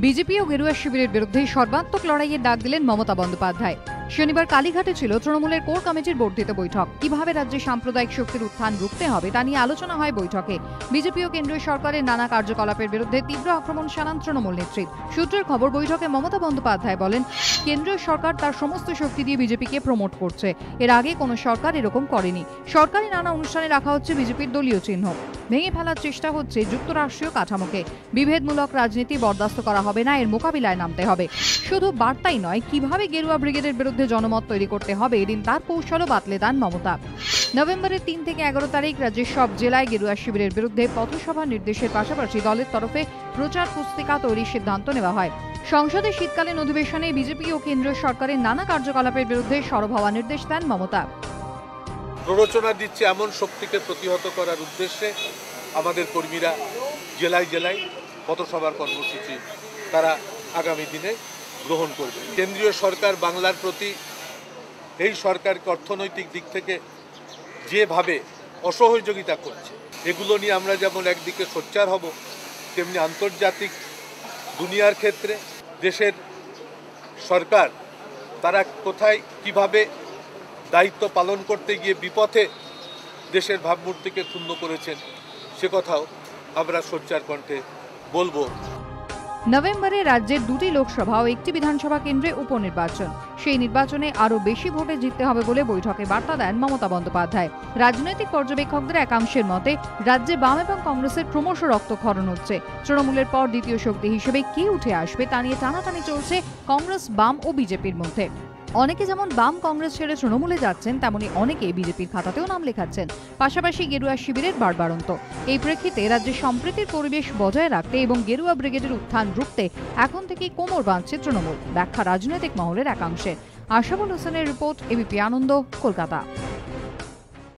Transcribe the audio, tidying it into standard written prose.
BJP ও গেরুয়া শিবিরের বিরুদ্ধে সর্বাত্মক লড়াইয়ের ডাক দিলেন মমতা বন্দ্যোপাধ্যায়। শনিবার কালীঘাটে ছিল তৃণমূলের কোর কমিটির বর্ধিত বৈঠক। কিভাবে রাজ্যে সাম্প্রদায়িক শক্তির উত্থান রুখতে হবে তা নিয়ে আলোচনা হয় বৈঠকে। বিজেপি ও কেন্দ্রীয় সরকারের নানা কার্যকলাপের বিরুদ্ধে তীব্র আক্রমণ শানান তৃণমূল নেতৃত্ব। সূত্রের খবর, বৈঠকে মমতা বন্দ্যোপাধ্যায় বলেন, কেন্দ্রীয় সরকার তার সমস্ত শক্তি দিয়ে বিজেপিকে প্রমোট করছে। এর আগে কোনো সরকার এরকম করেনি। সরকারি নানা অনুষ্ঠানে রাখা হচ্ছে বিজেপির দলীয় চিহ্ন। ভেঙে ফেলার চেষ্টা হচ্ছে যুক্তরাষ্ট্রীয় কাঠামোকে। বিভেদমূলক রাজনীতি বরদাস্ত করা হবে না, এর মোকাবিলায় নামতে হবে। শুধু বার্তাই নয়, কিভাবে গেরুয়া ব্রিগেডের বিরুদ্ধে জনমত তৈরি করতে হবে এদিন তার কৌশলও বাতলে দেন মমতা। নভেম্বরের 3 থেকে 11 তারিখ রাজ্যের সব জেলায় গেরুয়া শিবিরের বিরুদ্ধে পথসভা নির্দেশের পাশাপাশি দলের তরফে প্রচার পুস্তিকা তৈরির সিদ্ধান্ত নেওয়া হয়। সংসদের শীতকালীন অধিবেশনে বিজেপি ও কেন্দ্রীয় সরকারের নানা কার্যকলাপের বিরুদ্ধে সরব হওয়ার নির্দেশ দেন মমতা। প্ররোচনা দিচ্ছে এমন শক্তিকে প্রতিহত করার উদ্দেশ্যে আমাদের কর্মীরা জেলায় জেলায় পথসভার কর্মসূচি তারা আগামী দিনে গ্রহণ করবে। কেন্দ্রীয় সরকার বাংলার প্রতি এই সরকারকে অর্থনৈতিক দিক থেকে যেভাবে অসহযোগিতা করছে, এগুলো নিয়ে আমরা যেমন একদিকে সোচ্চার হব, তেমনি আন্তর্জাতিক দুনিয়ার ক্ষেত্রে দেশের সরকার তারা কোথায় কিভাবে দায়িত্ব পালন করতে গিয়ে বিপথে দেশের ভাবমূর্তিকে ক্ষুণ্ণ করেছেন, সে কথাও আমরা সোচ্চার কণ্ঠে বলবো। নভেম্বরে রাজ্যের 2টি লোকসভা ও 1টি বিধানসভা কেন্দ্রে উপনির্বাচন। সেই নির্বাচনে আরও বেশি ভোটে জিততে হবে বলে বৈঠকে বার্তা দেন মমতা বন্দ্যোপাধ্যায়। রাজনৈতিক পর্যবেক্ষকদের একাংশের মতে, রাজ্যে বাম এবং কংগ্রেসের ক্রমশ রক্তক্ষরণ হচ্ছে। তৃণমূলের পর দ্বিতীয় শক্তি হিসেবে কে উঠে আসবে তা নিয়ে টানাটানি চলছে কংগ্রেস, বাম ও বিজেপির মধ্যে। অনেকে যেমন বাম কংগ্রেস ছেড়ে তৃণমূলে যাচ্ছেন, তেমনি অনেকে বিজেপির খাতাতেও নাম লেখাচ্ছেন। পাশাপাশি গেরুয়া শিবিরের বাড়বাড়ন্ত। এই প্রেক্ষিতে রাজ্যে সম্প্রীতির পরিবেশ বজায় রাখতে এবং গেরুয়া ব্রিগেডের উত্থান রুখতে এখন থেকেই কোমর বাঁধছে তৃণমূল, ব্যাখ্যা রাজনৈতিক মহলের একাংশের। আশাবুল হোসেনের রিপোর্ট, এবিপি আনন্দ, কলকাতা।